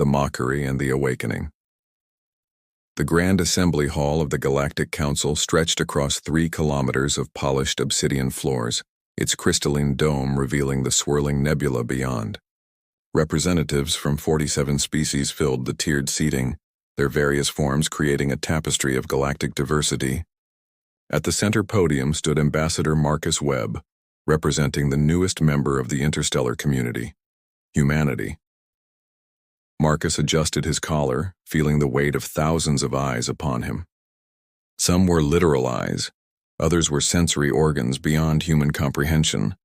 the mockery and the awakening. The Grand Assembly Hall of the Galactic Council stretched across 3 kilometers of polished obsidian floors, its crystalline dome revealing the swirling nebula beyond. Representatives from 47 species filled the tiered seating, their various forms creating a tapestry of galactic diversity. At the center podium stood Ambassador Marcus Webb, representing the newest member of the interstellar community, humanity. Marcus adjusted his collar, feeling the weight of thousands of eyes upon him. Some were literal eyes, others were sensory organs beyond human comprehension,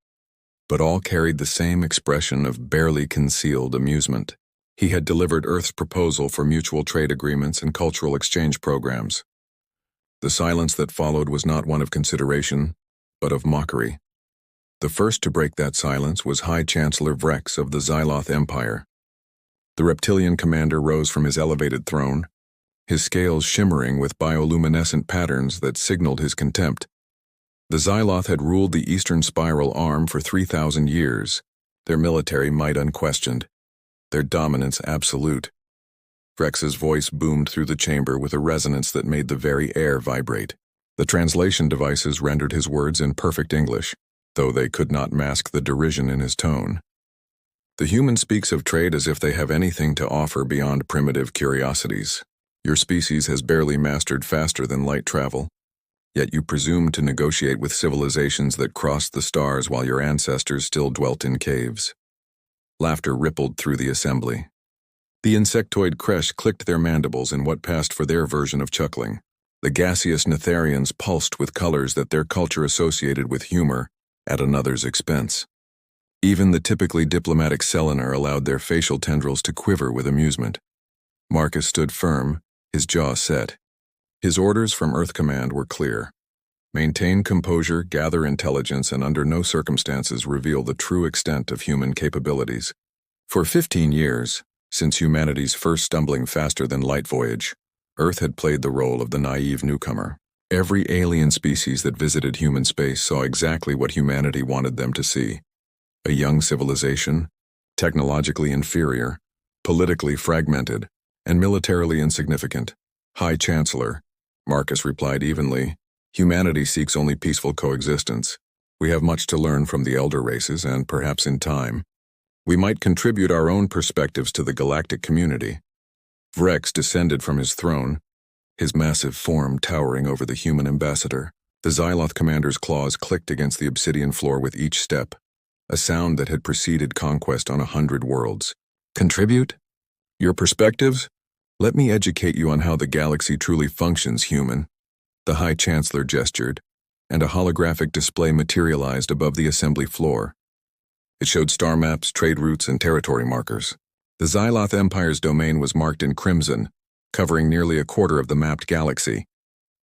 but all carried the same expression of barely concealed amusement. He had delivered Earth's proposal for mutual trade agreements and cultural exchange programs. The silence that followed was not one of consideration, but of mockery. The first to break that silence was High Chancellor Vrex of the Xyloth Empire. The reptilian commander rose from his elevated throne, his scales shimmering with bioluminescent patterns that signaled his contempt. The Xyloth had ruled the Eastern Spiral Arm for 3,000 years, their military might unquestioned, their dominance absolute. Vrex's voice boomed through the chamber with a resonance that made the very air vibrate. The translation devices rendered his words in perfect English, though they could not mask the derision in his tone. The human speaks of trade as if they have anything to offer beyond primitive curiosities. Your species has barely mastered faster than light travel, yet you presume to negotiate with civilizations that crossed the stars while your ancestors still dwelt in caves. Laughter rippled through the assembly. The insectoid Kresh clicked their mandibles in what passed for their version of chuckling. The gaseous Netharians pulsed with colors that their culture associated with humor at another's expense. Even the typically diplomatic Selenar allowed their facial tendrils to quiver with amusement. Marcus stood firm, his jaw set. His orders from Earth Command were clear. Maintain composure, gather intelligence, and under no circumstances reveal the true extent of human capabilities. For 15 years, since humanity's first stumbling faster than light voyage, Earth had played the role of the naive newcomer. Every alien species that visited human space saw exactly what humanity wanted them to see. A young civilization, technologically inferior, politically fragmented, and militarily insignificant. High Chancellor, Marcus replied evenly, humanity seeks only peaceful coexistence. We have much to learn from the elder races, and perhaps in time, we might contribute our own perspectives to the galactic community. Vrex descended from his throne, his massive form towering over the human ambassador. The Xyloth commander's claws clicked against the obsidian floor with each step, a sound that had preceded conquest on 100 worlds. Contribute? Your perspectives? Let me educate you on how the galaxy truly functions, human. The High Chancellor gestured, and a holographic display materialized above the assembly floor. It showed star maps, trade routes, and territory markers. The Xyloth Empire's domain was marked in crimson, covering nearly a quarter of the mapped galaxy.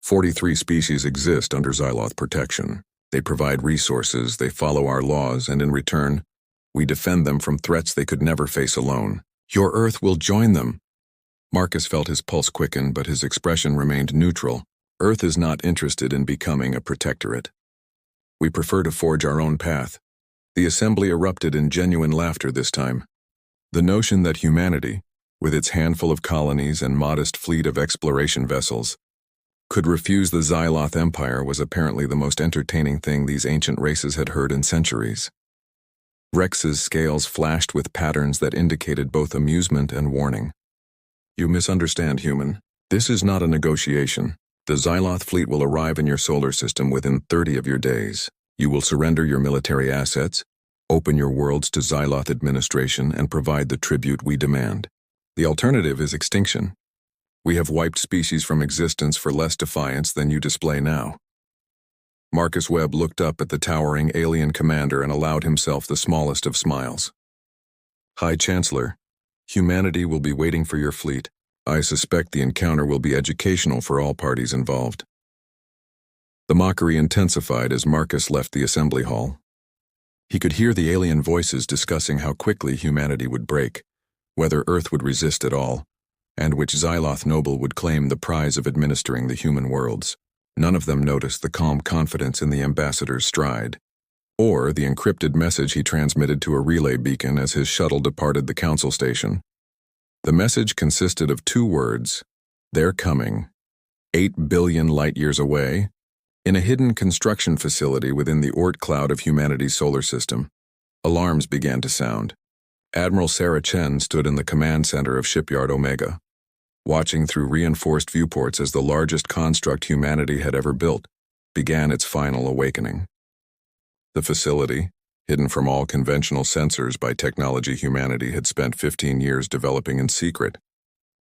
43 species exist under Xyloth protection. They provide resources, they follow our laws, and in return, we defend them from threats they could never face alone. Your Earth will join them. Marcus felt his pulse quicken, but his expression remained neutral. Earth is not interested in becoming a protectorate. We prefer to forge our own path. The assembly erupted in genuine laughter this time. The notion that humanity, with its handful of colonies and modest fleet of exploration vessels, could refuse the Xyloth Empire was apparently the most entertaining thing these ancient races had heard in centuries. Rex's scales flashed with patterns that indicated both amusement and warning. You misunderstand, human. This is not a negotiation. The Xyloth fleet will arrive in your solar system within 30 of your days. You will surrender your military assets, open your worlds to Xyloth administration, and provide the tribute we demand. The alternative is extinction. We have wiped species from existence for less defiance than you display now. Marcus Webb looked up at the towering alien commander and allowed himself the smallest of smiles. High Chancellor, humanity will be waiting for your fleet. I suspect the encounter will be educational for all parties involved. The mockery intensified as Marcus left the assembly hall. He could hear the alien voices discussing how quickly humanity would break, whether Earth would resist at all, and which Xyloth noble would claim the prize of administering the human worlds. None of them noticed the calm confidence in the ambassador's stride, or the encrypted message he transmitted to a relay beacon as his shuttle departed the council station. The message consisted of two words: they're coming. 8 billion light-years away, in a hidden construction facility within the Oort cloud of humanity's solar system. Alarms began to sound. Admiral Sarah Chen stood in the command center of Shipyard Omega, watching through reinforced viewports as the largest construct humanity had ever built began its final awakening. The facility, hidden from all conventional sensors by technology humanity had spent 15 years developing in secret,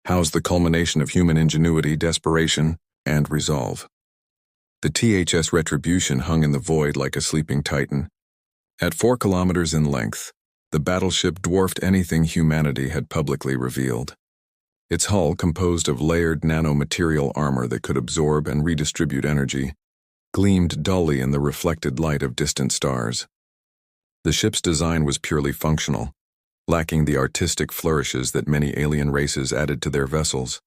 housed the culmination of human ingenuity, desperation, and resolve. The THS Retribution hung in the void like a sleeping titan. At 4 kilometers in length, the battleship dwarfed anything humanity had publicly revealed. Its hull, composed of layered nanomaterial armor that could absorb and redistribute energy, gleamed dully in the reflected light of distant stars. The ship's design was purely functional, lacking the artistic flourishes that many alien races added to their vessels.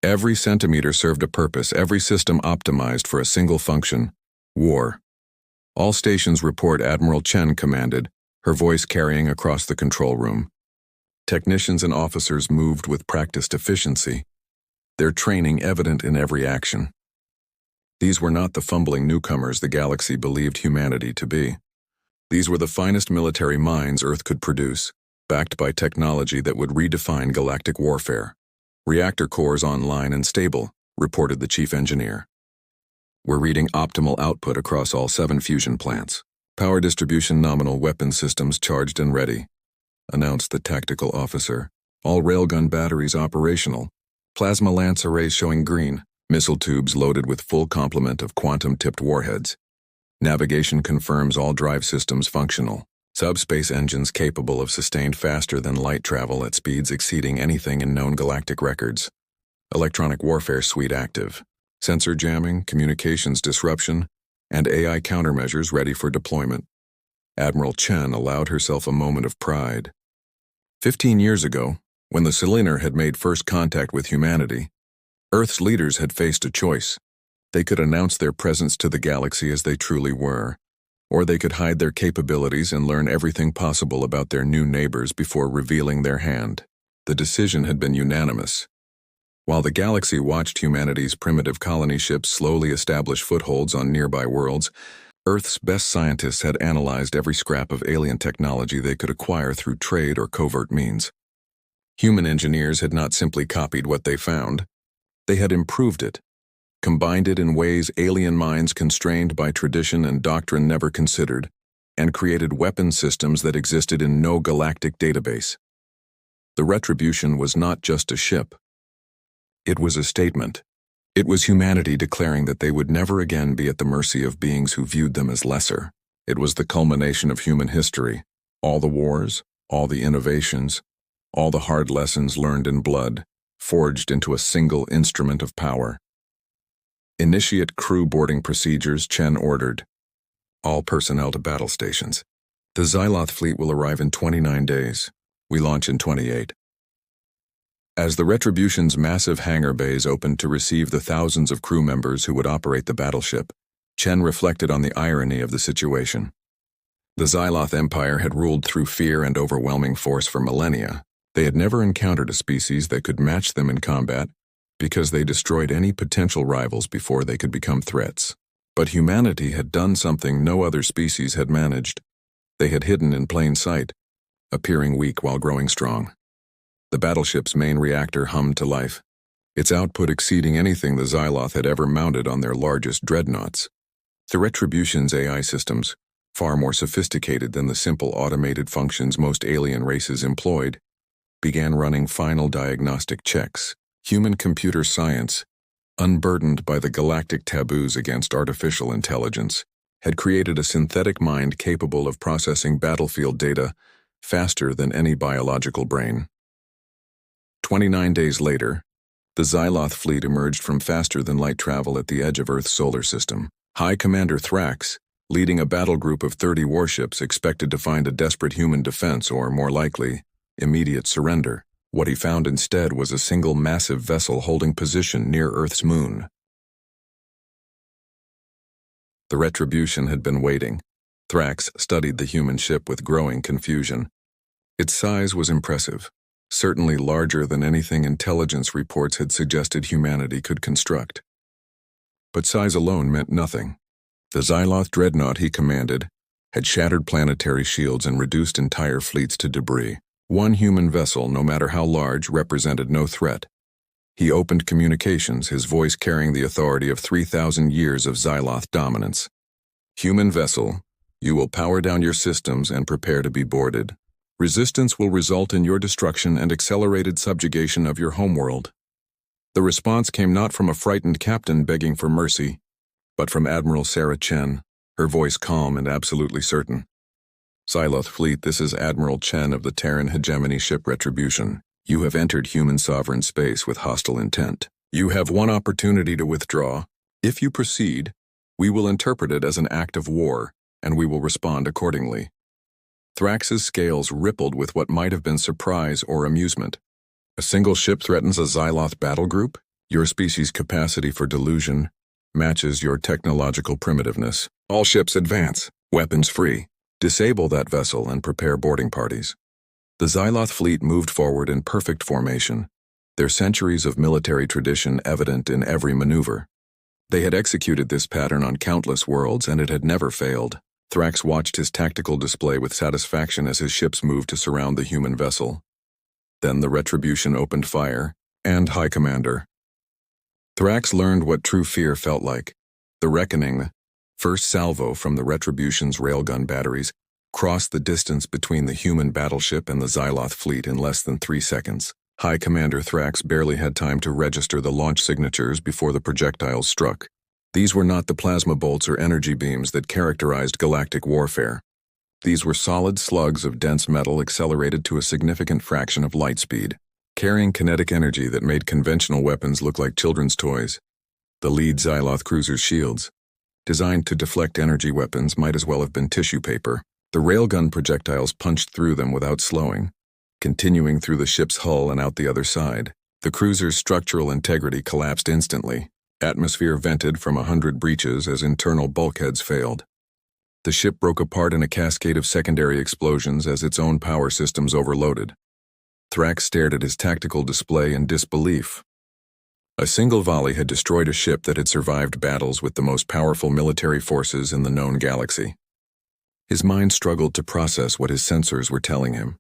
Every centimeter served a purpose, every system optimized for a single function: war. All stations report, Admiral Chen commanded, her voice carrying across the control room. Technicians and officers moved with practiced efficiency, their training evident in every action. These were not the fumbling newcomers the galaxy believed humanity to be. These were the finest military minds Earth could produce, backed by technology that would redefine galactic warfare. Reactor cores online and stable, reported the chief engineer. We're reading optimal output across all 7 fusion plants. Power distribution nominal, weapon systems charged and ready, announced the tactical officer. All railgun batteries operational. Plasma lance arrays showing green. Missile tubes loaded with full complement of quantum-tipped warheads. Navigation confirms all drive systems functional. Subspace engines capable of sustained faster than light travel at speeds exceeding anything in known galactic records. Electronic warfare suite active. Sensor jamming, communications disruption, and AI countermeasures ready for deployment. Admiral Chen allowed herself a moment of pride. 15 years ago, when the Seliner had made first contact with humanity, Earth's leaders had faced a choice. They could announce their presence to the galaxy as they truly were, or they could hide their capabilities and learn everything possible about their new neighbors before revealing their hand. The decision had been unanimous. While the galaxy watched humanity's primitive colony ships slowly establish footholds on nearby worlds, Earth's best scientists had analyzed every scrap of alien technology they could acquire through trade or covert means. Human engineers had not simply copied what they found. They had improved it, combined it in ways alien minds constrained by tradition and doctrine never considered, and created weapon systems that existed in no galactic database. The Retribution was not just a ship. It was a statement. It was humanity declaring that they would never again be at the mercy of beings who viewed them as lesser. It was the culmination of human history. All the wars, all the innovations, all the hard lessons learned in blood, forged into a single instrument of power. Initiate crew boarding procedures, Chen ordered. All personnel to battle stations. The Xyloth fleet will arrive in 29 days. We launch in 28. As the Retribution's massive hangar bays opened to receive the thousands of crew members who would operate the battleship, Chen reflected on the irony of the situation. The Xyloth Empire had ruled through fear and overwhelming force for millennia. They had never encountered a species that could match them in combat because they destroyed any potential rivals before they could become threats. But humanity had done something no other species had managed. They had hidden in plain sight, appearing weak while growing strong. The battleship's main reactor hummed to life, its output exceeding anything the Xyloth had ever mounted on their largest dreadnoughts. The Retribution's AI systems, far more sophisticated than the simple automated functions most alien races employed, began running final diagnostic checks. Human-computer science, unburdened by the galactic taboos against artificial intelligence, had created a synthetic mind capable of processing battlefield data faster than any biological brain. 29 days later, the Xyloth fleet emerged from faster-than-light travel at the edge of Earth's solar system. High Commander Thrax, leading a battle group of 30 warships, expected to find a desperate human defense or, more likely, immediate surrender. What he found instead was a single massive vessel holding position near Earth's moon. The Retribution had been waiting. Thrax studied the human ship with growing confusion. Its size was impressive. certainly larger than anything intelligence reports had suggested humanity could construct. But size alone meant nothing. The Xyloth dreadnought he commanded had shattered planetary shields and reduced entire fleets to debris. One human vessel, no matter how large, represented no threat. He opened communications, his voice carrying the authority of 3,000 years of Xyloth dominance. Human vessel, you will power down your systems and prepare to be boarded. Resistance will result in your destruction and accelerated subjugation of your homeworld. The response came not from a frightened captain begging for mercy, but from Admiral Sarah Chen, her voice calm and absolutely certain. Xyloth Fleet, this is Admiral Chen of the Terran hegemony ship Retribution. You have entered human sovereign space with hostile intent. You have one opportunity to withdraw. If you proceed, we will interpret it as an act of war, and we will respond accordingly. Thrax's scales rippled with what might have been surprise or amusement. A single ship threatens a Xyloth battle group? Your species' capacity for delusion matches your technological primitiveness. All ships advance, weapons free. Disable that vessel and prepare boarding parties. The Xyloth fleet moved forward in perfect formation, their centuries of military tradition evident in every maneuver. They had executed this pattern on countless worlds, and it had never failed. Thrax watched his tactical display with satisfaction as his ships moved to surround the human vessel. Then the Retribution opened fire, and High Commander. Thrax learned what true fear felt like. The reckoning, first salvo from the Retribution's railgun batteries, crossed the distance between the human battleship and the Xyloth fleet in less than 3 seconds. High Commander Thrax barely had time to register the launch signatures before the projectiles struck. These were not the plasma bolts or energy beams that characterized galactic warfare. These were solid slugs of dense metal accelerated to a significant fraction of light speed, carrying kinetic energy that made conventional weapons look like children's toys. The lead Xyloth cruiser's shields, designed to deflect energy weapons, might as well have been tissue paper. The railgun projectiles punched through them without slowing, continuing through the ship's hull and out the other side. The cruiser's structural integrity collapsed instantly. Atmosphere vented from 100 breaches as internal bulkheads failed. The ship broke apart in a cascade of secondary explosions as its own power systems overloaded. Thrax stared at his tactical display in disbelief. A single volley had destroyed a ship that had survived battles with the most powerful military forces in the known galaxy. His mind struggled to process what his sensors were telling him.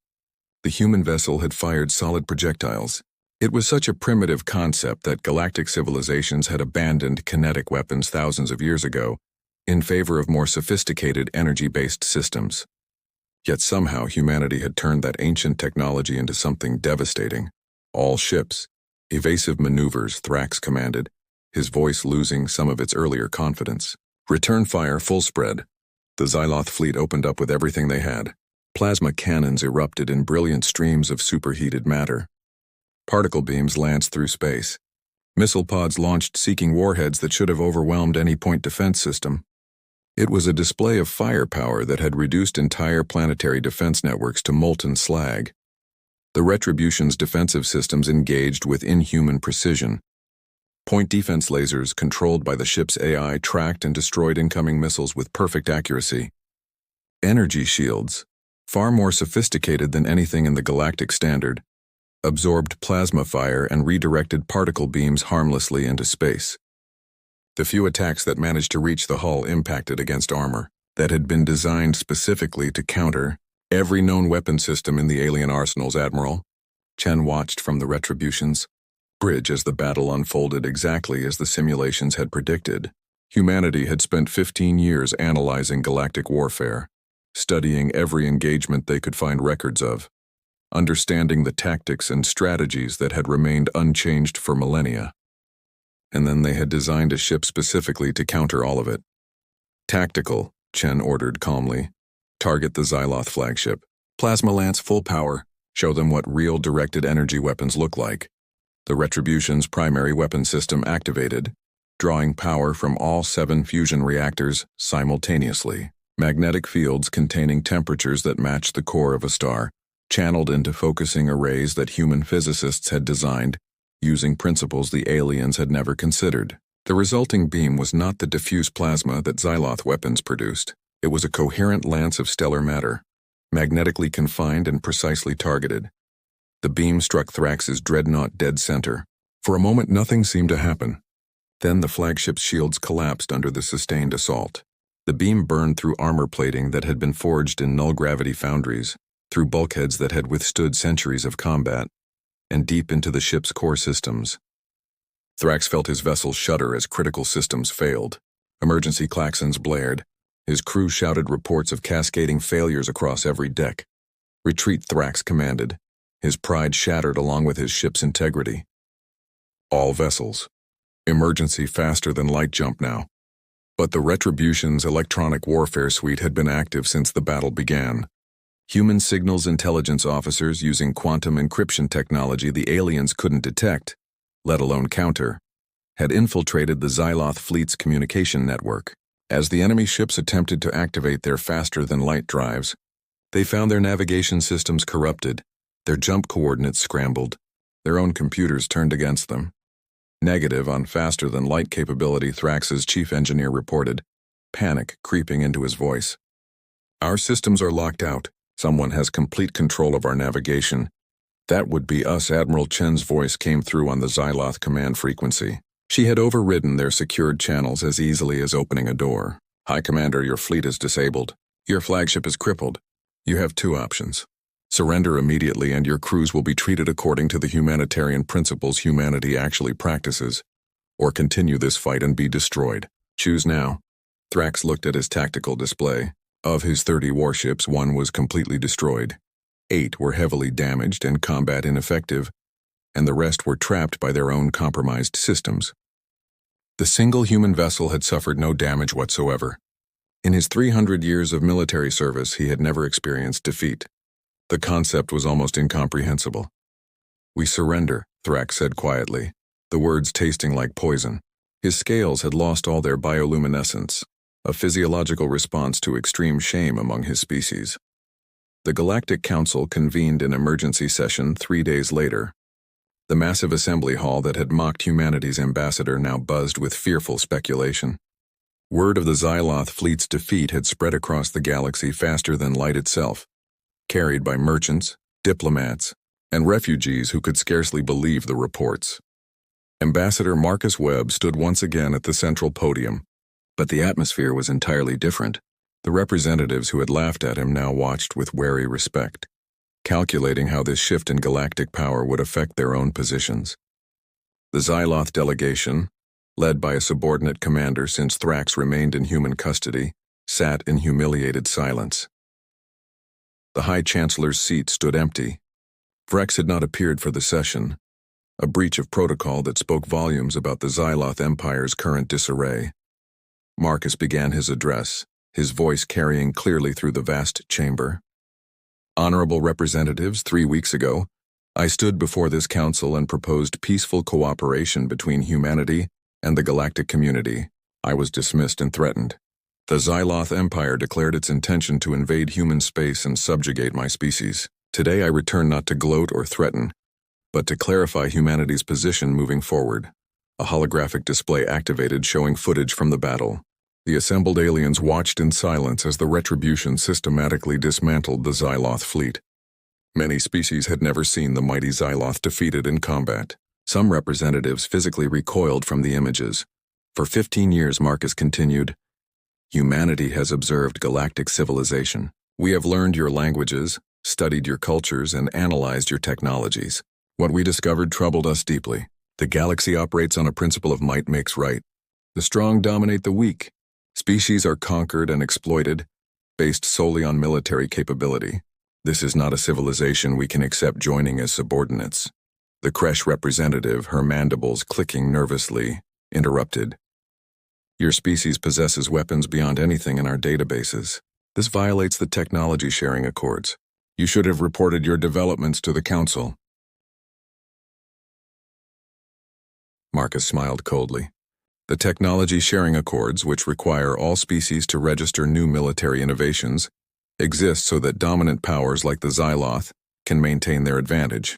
The human vessel had fired solid projectiles. It was such a primitive concept that galactic civilizations had abandoned kinetic weapons thousands of years ago in favor of more sophisticated energy-based systems. Yet somehow humanity had turned that ancient technology into something devastating. All ships, evasive maneuvers, Thrax commanded, his voice losing some of its earlier confidence. Return fire, full spread. The Xyloth fleet opened up with everything they had. Plasma cannons erupted in brilliant streams of superheated matter. Particle beams lanced through space. Missile pods launched seeking warheads that should have overwhelmed any point defense system. It was a display of firepower that had reduced entire planetary defense networks to molten slag. The Retribution's defensive systems engaged with inhuman precision. Point defense lasers controlled by the ship's AI tracked and destroyed incoming missiles with perfect accuracy. Energy shields, far more sophisticated than anything in the galactic standard, absorbed plasma fire and redirected particle beams harmlessly into space. The few attacks that managed to reach the hull impacted against armor that had been designed specifically to counter every known weapon system in the alien arsenals. Admiral Chen watched from the Retribution's bridge as the battle unfolded exactly as the simulations had predicted. Humanity had spent 15 years analyzing galactic warfare, studying every engagement they could find records of, understanding the tactics and strategies that had remained unchanged for millennia. And then they had designed a ship specifically to counter all of it. Tactical, Chen ordered calmly. Target the Xyloth flagship. Plasma lance full power. Show them what real directed energy weapons look like. The Retribution's primary weapon system activated, drawing power from all 7 fusion reactors simultaneously. Magnetic fields containing temperatures that matched the core of a star, channeled into focusing arrays that human physicists had designed, using principles the aliens had never considered. The resulting beam was not the diffuse plasma that Xyloth weapons produced. It was a coherent lance of stellar matter, magnetically confined and precisely targeted. The beam struck Thrax's dreadnought dead center. For a moment, nothing seemed to happen. Then the flagship's shields collapsed under the sustained assault. The beam burned through armor plating that had been forged in null-gravity foundries, through bulkheads that had withstood centuries of combat, and deep into the ship's core systems. Thrax felt his vessel shudder as critical systems failed. Emergency klaxons blared. His crew shouted reports of cascading failures across every deck. "Retreat," Thrax commanded. His pride shattered along with his ship's integrity. All vessels. Emergency faster-than-light jump now. But the Retribution's electronic warfare suite had been active since the battle began. Human signals intelligence officers using quantum encryption technology the aliens couldn't detect, let alone counter, had infiltrated the Xyloth fleet's communication network. As the enemy ships attempted to activate their faster-than-light drives, they found their navigation systems corrupted, their jump coordinates scrambled, their own computers turned against them. Negative on faster-than-light capability, Thrax's chief engineer reported, panic creeping into his voice. "Our systems are locked out. Someone has complete control of our navigation." "That would be us," Admiral Chen's voice came through on the Xyloth command frequency. She had overridden their secured channels as easily as opening a door. "High Commander, your fleet is disabled. Your flagship is crippled. You have two options. Surrender immediately and your crews will be treated according to the humanitarian principles humanity actually practices, or continue this fight and be destroyed. Choose now." Thrax looked at his tactical display. Of his 30 warships, 1 was completely destroyed. 8 were heavily damaged and combat ineffective, and the rest were trapped by their own compromised systems. The single human vessel had suffered no damage whatsoever. In his 300 years of military service, he had never experienced defeat. The concept was almost incomprehensible. "We surrender," Thrax said quietly, the words tasting like poison. His scales had lost all their bioluminescence, a physiological response to extreme shame among his species. The Galactic Council convened an emergency session 3 days later. The massive assembly hall that had mocked humanity's ambassador now buzzed with fearful speculation. Word of the Xyloth fleet's defeat had spread across the galaxy faster than light itself, carried by merchants, diplomats, and refugees who could scarcely believe the reports. Ambassador Marcus Webb stood once again at the central podium, but the atmosphere was entirely different. The representatives who had laughed at him now watched with wary respect, calculating how this shift in galactic power would affect their own positions. The Xyloth delegation, led by a subordinate commander since Thrax remained in human custody, sat in humiliated silence. The High Chancellor's seat stood empty. Thrax had not appeared for the session, a breach of protocol that spoke volumes about the Xyloth Empire's current disarray. Marcus began his address, his voice carrying clearly through the vast chamber. "Honorable representatives, 3 weeks ago, I stood before this council and proposed peaceful cooperation between humanity and the galactic community. I was dismissed and threatened. The Xyloth Empire declared its intention to invade human space and subjugate my species. Today I return not to gloat or threaten, but to clarify humanity's position moving forward." A holographic display activated showing footage from the battle. The assembled aliens watched in silence as the Retribution systematically dismantled the Xyloth fleet. Many species had never seen the mighty Xyloth defeated in combat. Some representatives physically recoiled from the images. For 15 years, Marcus continued, "Humanity has observed galactic civilization. We have learned your languages, studied your cultures, and analyzed your technologies. What we discovered troubled us deeply. The galaxy operates on a principle of might makes right. The strong dominate the weak. Species are conquered and exploited, based solely on military capability. This is not a civilization we can accept joining as subordinates." The Kresh representative, her mandibles clicking nervously, interrupted. "Your species possesses weapons beyond anything in our databases. This violates the technology sharing accords. You should have reported your developments to the Council." Marcus smiled coldly. The technology sharing accords, which require all species to register new military innovations, exist so that dominant powers like the Xyloth can maintain their advantage.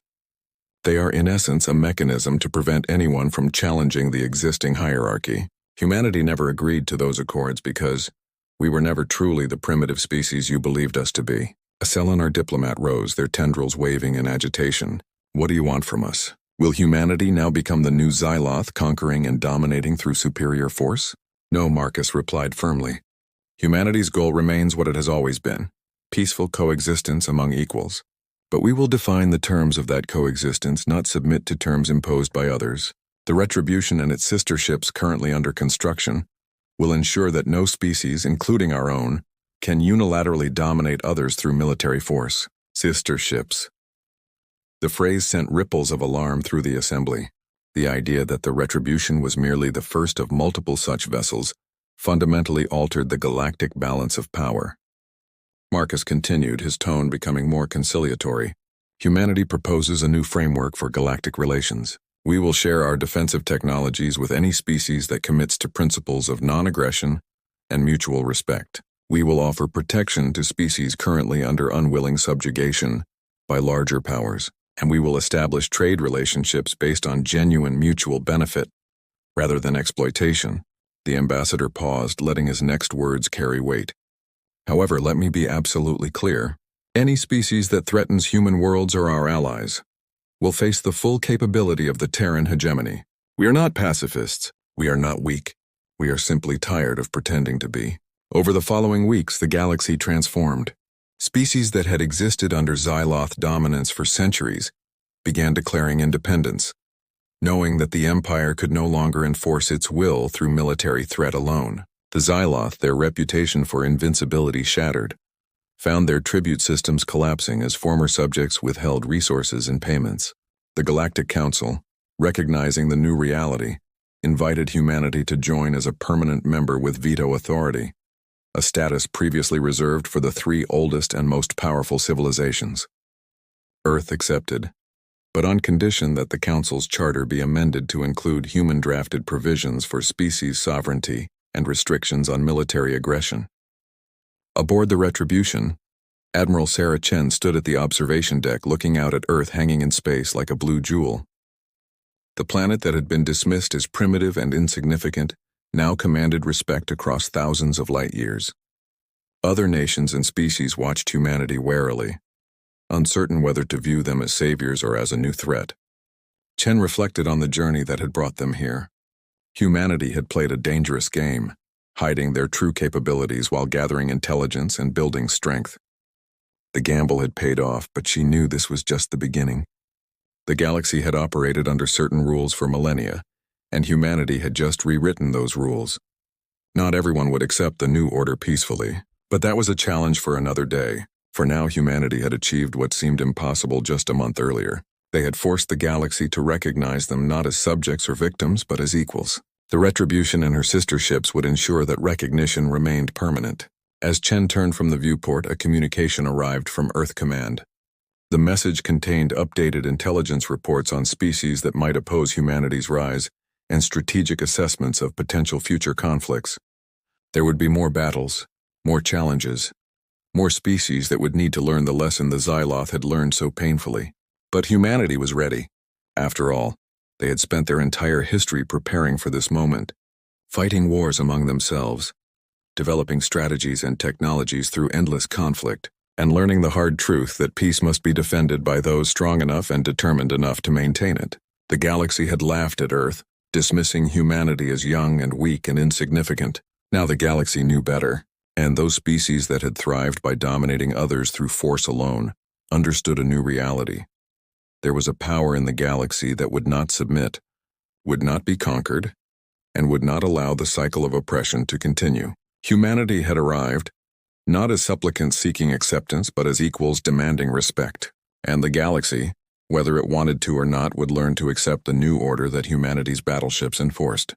They are in essence a mechanism to prevent anyone from challenging the existing hierarchy. Humanity never agreed to those accords because we were never truly the primitive species you believed us to be. A Selenar diplomat rose, their tendrils waving in agitation. What do you want from us? Will humanity now become the new Xyloth, conquering and dominating through superior force? No, Marcus replied firmly. Humanity's goal remains what it has always been, peaceful coexistence among equals. But we will define the terms of that coexistence, not submit to terms imposed by others. The Retribution and its sister ships currently under construction will ensure that no species, including our own, can unilaterally dominate others through military force. Sister ships. The phrase sent ripples of alarm through the assembly. The idea that the Retribution was merely the first of multiple such vessels fundamentally altered the galactic balance of power. Marcus continued, his tone becoming more conciliatory. Humanity proposes a new framework for galactic relations. We will share our defensive technologies with any species that commits to principles of non-aggression and mutual respect. We will offer protection to species currently under unwilling subjugation by larger powers, and we will establish trade relationships based on genuine mutual benefit rather than exploitation. The ambassador paused, letting his next words carry weight. However, let me be absolutely clear. Any species that threatens human worlds or our allies will face the full capability of the Terran hegemony. We are not pacifists. We are not weak. We are simply tired of pretending to be. Over the following weeks, the galaxy transformed. Species that had existed under Xyloth dominance for centuries began declaring independence, knowing that the Empire could no longer enforce its will through military threat alone. The Xyloth, their reputation for invincibility shattered, found their tribute systems collapsing as former subjects withheld resources and payments. The Galactic Council, recognizing the new reality, invited humanity to join as a permanent member with veto authority, a status previously reserved for the three oldest and most powerful civilizations. Earth accepted, but on condition that the Council's charter be amended to include human-drafted provisions for species sovereignty and restrictions on military aggression. Aboard the Retribution, Admiral Sarah Chen stood at the observation deck looking out at Earth hanging in space like a blue jewel. The planet that had been dismissed as primitive and insignificant now commanded respect across thousands of light years. Other nations and species watched humanity warily, uncertain whether to view them as saviors or as a new threat. Chen reflected on the journey that had brought them here. Humanity had played a dangerous game, hiding their true capabilities while gathering intelligence and building strength. The gamble had paid off, but she knew this was just the beginning. The galaxy had operated under certain rules for millennia, and humanity had just rewritten those rules. Not everyone would accept the new order peacefully, but that was a challenge for another day. For now, humanity had achieved what seemed impossible just a month earlier. They had forced the galaxy to recognize them not as subjects or victims, but as equals. The Retribution and her sister ships would ensure that recognition remained permanent. As Chen turned from the viewport, a communication arrived from Earth Command. The message contained updated intelligence reports on species that might oppose humanity's rise and strategic assessments of potential future conflicts. There would be more battles, more challenges, more species that would need to learn the lesson the Xyloth had learned so painfully. But humanity was ready. After all, they had spent their entire history preparing for this moment, fighting wars among themselves, developing strategies and technologies through endless conflict, and learning the hard truth that peace must be defended by those strong enough and determined enough to maintain it. The galaxy had laughed at Earth, dismissing humanity as young and weak and insignificant. Now the galaxy knew better, and those species that had thrived by dominating others through force alone understood a new reality. There was a power in the galaxy that would not submit, would not be conquered, and would not allow the cycle of oppression to continue. Humanity had arrived, not as supplicants seeking acceptance, but as equals demanding respect. And the galaxy, whether it wanted to or not, would learn to accept the new order that humanity's battleships enforced.